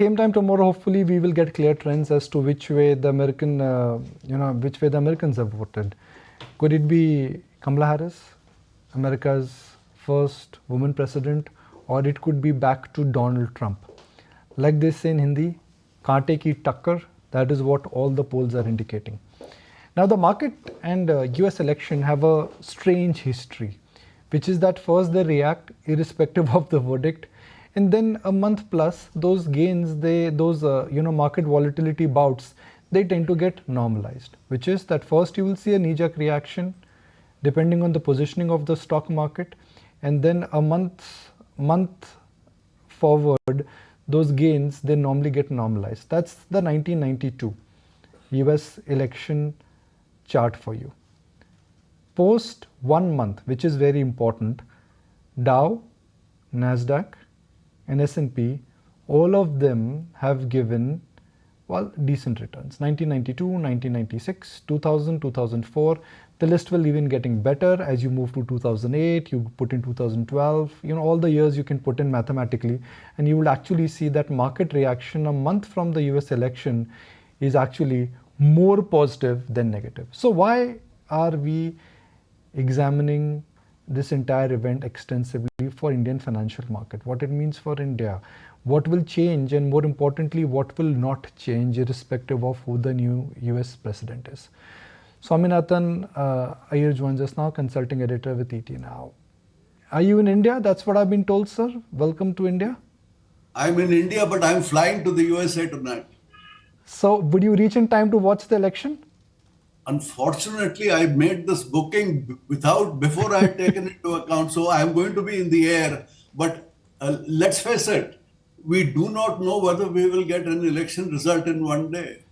same time tomorrow, hopefully, we will get clear trends as to which way the which way the Americans have voted. Could it be Kamala Harris, America's first woman president, or it could be back to Donald Trump? Like they say in Hindi, kaante ki takkar, that is what all the polls are indicating. Now, the market and US election have a strange history, which is that first they react irrespective of the verdict, and then a month plus, those gains, market volatility bouts, they tend to get normalized, which is that first you will see a knee-jerk reaction depending on the positioning of the stock market, and then a month forward, those gains, they normally get normalized. That's the 1992 US election chart for you. Post 1 month, which is very important, Dow, Nasdaq and S&P, all of them have given, well, decent returns. 1992, 1996, 2000, 2004. The list will even getting better as you move to 2008, you put in 2012, all the years you can put in mathematically, and you will actually see that market reaction a month from the US election is actually more positive than negative. So why are we examining this entire event extensively for Indian financial market? What it means for India, what will change, and more importantly, what will not change irrespective of who the new US president is. Swaminathan Aiyar joins us now, consulting editor with ET Now. Are you in India? That's what I've been told, sir. Welcome to India. I'm in India, but I'm flying to the USA tonight. So would you reach in time to watch the election? Unfortunately, I made this booking before I had taken into account. So I'm going to be in the air. But let's face it, we do not know whether we will get an election result in one day.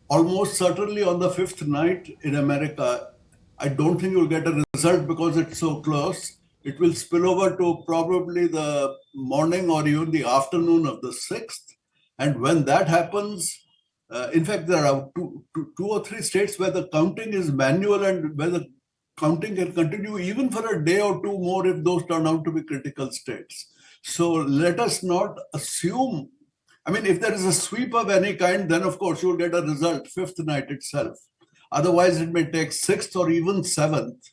Almost certainly on the fifth night in America, I don't think you'll get a result because it's so close. It will spill over to probably the morning or even the afternoon of the 6th. And when that happens, in fact, there are two or three states where the counting is manual and where the counting can continue even for a day or two more if those turn out to be critical states. So let us not assume. I mean, if there is a sweep of any kind, then of course you'll get a result fifth night itself. Otherwise, it may take sixth or even seventh.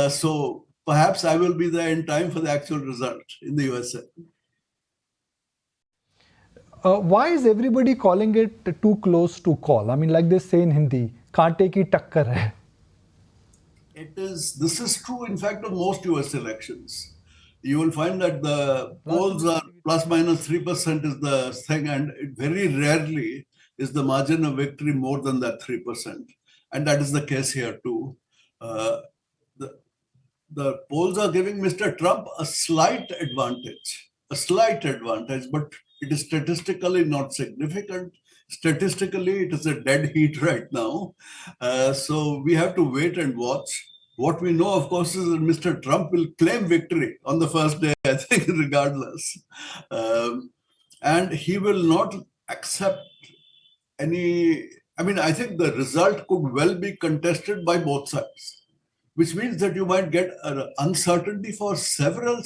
So perhaps I will be there in time for the actual result in the USA. Why is everybody calling it too close to call? I mean, like they say in Hindi, kaante ki takkar hai. This is true, in fact, of most US elections. You will find that the polls are plus minus 3% is the thing, and very rarely is the margin of victory more than that 3%. And that is the case here too. The polls are giving Mr. Trump a slight advantage, but it is statistically not significant. Statistically, it is a dead heat right now. So we have to wait and watch. What we know, of course, is that Mr. Trump will claim victory on the first day, I think, regardless. And he will not accept any. I mean, I think the result could well be contested by both sides, which means that you might get an uncertainty for several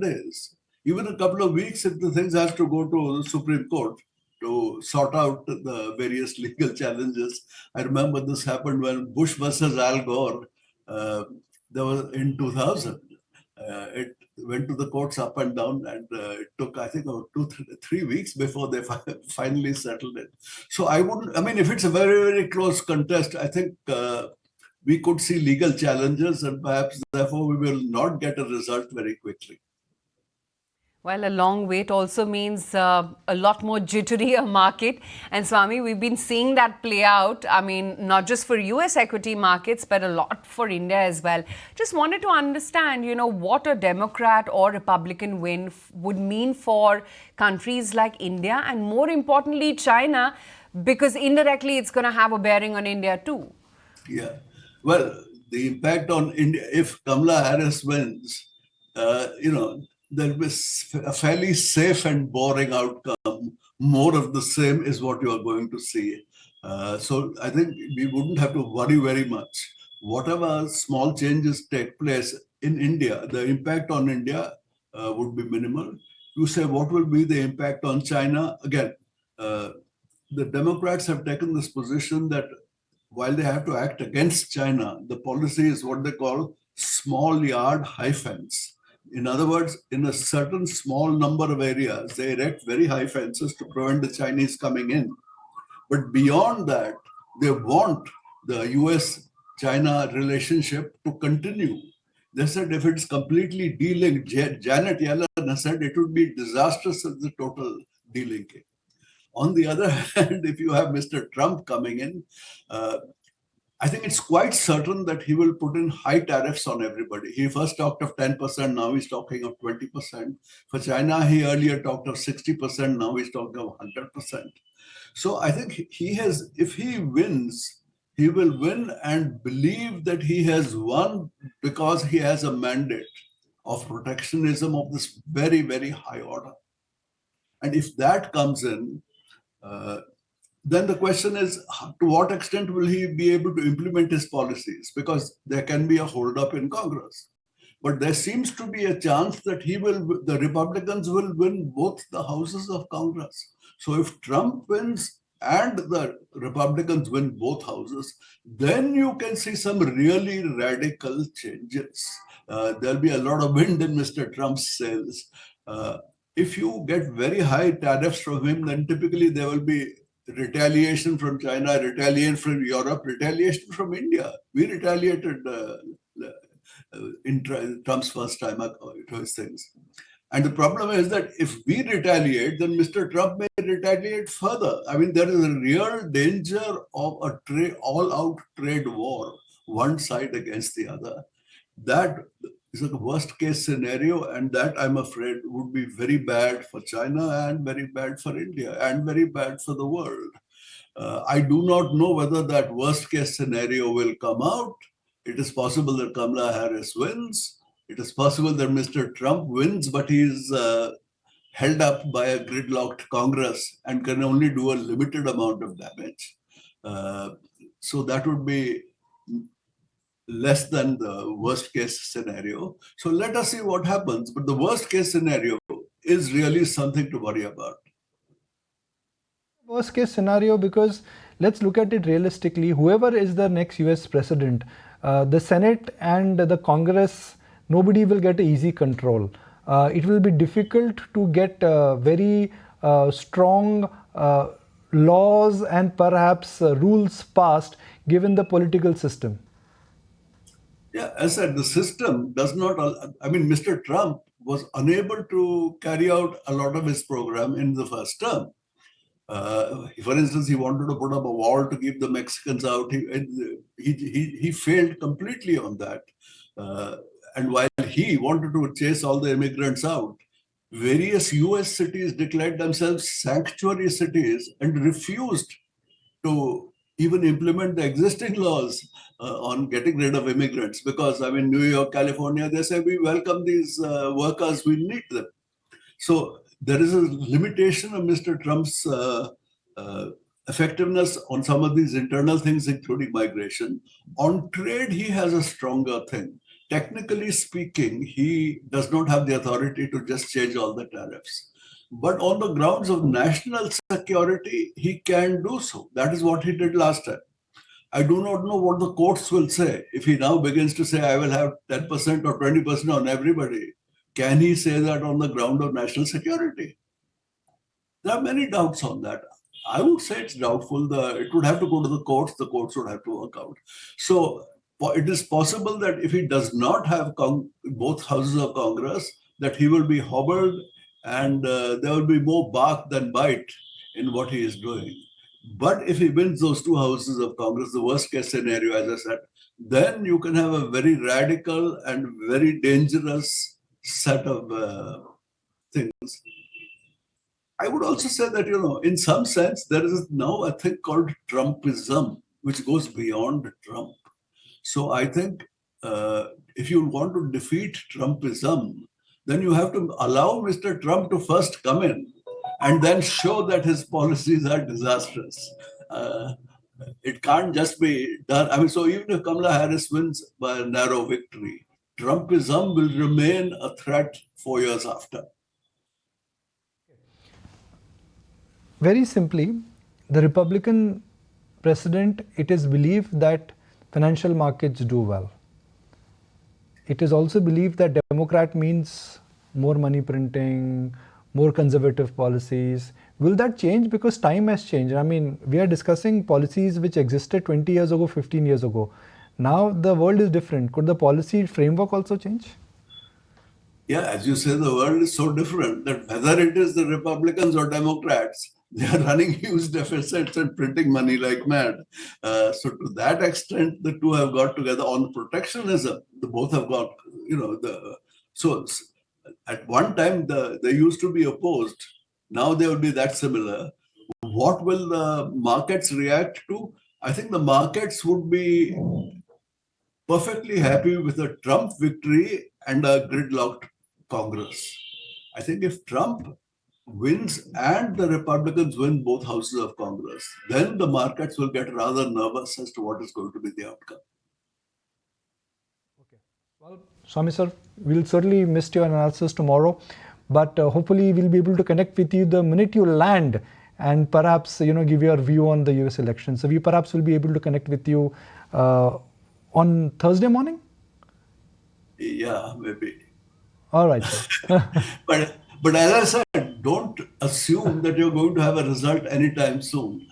days, even a couple of weeks if the things have to go to the Supreme Court to sort out the various legal challenges. I remember this happened when Bush versus Al Gore, there was in 2000. It went to the courts up and down, and it took, I think, about 3 weeks before they finally settled it. So I mean, if it's a very close contest, I think we could see legal challenges, and perhaps therefore we will not get a result very quickly. Well, a long wait also means a lot more jittery a market. And Swami, we've been seeing that play out. I mean, not just for US equity markets, but a lot for India as well. Just wanted to understand, what a Democrat or Republican win would mean for countries like India and more importantly, China, because indirectly it's going to have a bearing on India too. Yeah. Well, the impact on India, if Kamala Harris wins, there'll be a fairly safe and boring outcome. More of the same is what you are going to see. So I think we wouldn't have to worry very much. Whatever small changes take place in India, the impact on India would be minimal. You say, what will be the impact on China? Again, the Democrats have taken this position that while they have to act against China, the policy is what they call small yard, high fence. In other words, in a certain small number of areas, they erect very high fences to prevent the Chinese coming in. But beyond that, they want the US China relationship to continue. They said if it's completely delinked, Janet Yellen has said it would be disastrous as the total delinking. On the other hand, if you have Mr. Trump coming in, I think it's quite certain that he will put in high tariffs on everybody. He first talked of 10%, now he's talking of 20%. For China, he earlier talked of 60%, now he's talking of 100%. So I think he has, if he wins, he will win and believe that he has won because he has a mandate of protectionism of this very, very high order. And if that comes in, then the question is, to what extent will he be able to implement his policies? Because there can be a holdup in Congress. But there seems to be a chance that the Republicans will win both the houses of Congress. So if Trump wins and the Republicans win both houses, then you can see some really radical changes. There'll be a lot of wind in Mr. Trump's sails. If you get very high tariffs from him, then typically there will be retaliation from China, retaliation from Europe, retaliation from India. We retaliated in Trump's first time to his things. And the problem is that if we retaliate, then Mr. Trump may retaliate further. I mean, there is a real danger of a all-out trade war, one side against the other. That is a worst-case scenario, and that, I'm afraid, would be very bad for China and very bad for India and very bad for the world. I do not know whether that worst-case scenario will come out. It is possible that Kamala Harris wins. It is possible that Mr. Trump wins, but he is held up by a gridlocked Congress and can only do a limited amount of damage. So that would be less than the worst case scenario. So let us see what happens. But the worst case scenario is really something to worry about. Worst case scenario, because let's look at it realistically. Whoever is the next US president, the Senate and the Congress, nobody will get easy control. It will be difficult to get very strong laws and perhaps rules passed given the political system. Yeah, as I said, the system does not, I mean, Mr. Trump was unable to carry out a lot of his program in the first term. For instance, he wanted to put up a wall to keep the Mexicans out. He failed completely on that. And while he wanted to chase all the immigrants out, various US cities declared themselves sanctuary cities and refused to even implement the existing laws on getting rid of immigrants. Because, I mean, New York, California, they say, we welcome these workers, we need them. So there is a limitation of Mr. Trump's effectiveness on some of these internal things, including migration. On trade, he has a stronger thing. Technically speaking, he does not have the authority to just change all the tariffs. But on the grounds of national security, he can do so. That is what he did last time. I do not know what the courts will say. If he now begins to say, I will have 10% or 20% on everybody, can he say that on the ground of national security? There are many doubts on that. I would say it's doubtful. It would have to go to the courts would have to work out. So it is possible that if he does not have both houses of Congress, that he will be hobbled and there will be more bark than bite in what he is doing. But if he wins those two houses of Congress, the worst case scenario, as I said, then you can have a very radical and very dangerous set of things. I would also say that, in some sense, there is now a thing called Trumpism, which goes beyond Trump. So I think if you want to defeat Trumpism, then you have to allow Mr. Trump to first come in and then show that his policies are disastrous. It can't just be done. I mean, so even if Kamala Harris wins by a narrow victory, Trumpism will remain a threat 4 years after. Very simply, the Republican president, it is believed that financial markets do well. It is also believed that Democrat means more money printing, more conservative policies. Will that change? Because time has changed. I mean, we are discussing policies which existed 20 years ago, 15 years ago. Now the world is different. Could the policy framework also change? Yeah, as you say, the world is so different that whether it is the Republicans or Democrats, they are running huge deficits and printing money like mad. So to that extent, the two have got together on protectionism. The both have got, so at one time they used to be opposed. Now they will be that similar. What will the markets react to? I think the markets would be perfectly happy with a Trump victory and a gridlocked Congress. I think if Trump wins and the Republicans win both houses of Congress, then the markets will get rather nervous as to what is going to be the outcome. Okay. Well, Swami sir, we'll certainly miss your analysis tomorrow, but hopefully we'll be able to connect with you the minute you land and perhaps give your view on the US election. So we perhaps will be able to connect with you on Thursday morning. Yeah, maybe. All right, sir. But as I said, don't assume that you're going to have a result anytime soon.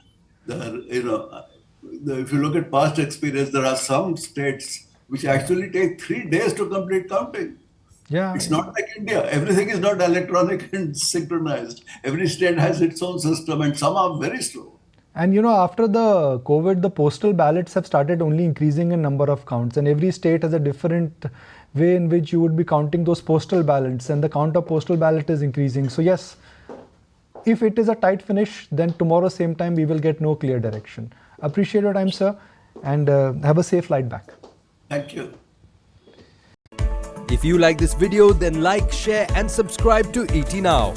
If you look at past experience, there are some states which actually take 3 days to complete counting. Yeah. It's not like India. Everything is not electronic and synchronized. Every state has its own system, and some are very slow. And after the COVID, the postal ballots have started only increasing in number of counts, and every state has a different way in which you would be counting those postal ballots, and the count of postal ballot is increasing. So yes, if it is a tight finish, then tomorrow same time we will get no clear direction. Appreciate your time, sir, and have a safe flight back. Thank you. If you like this video, then like, share and subscribe to ET Now.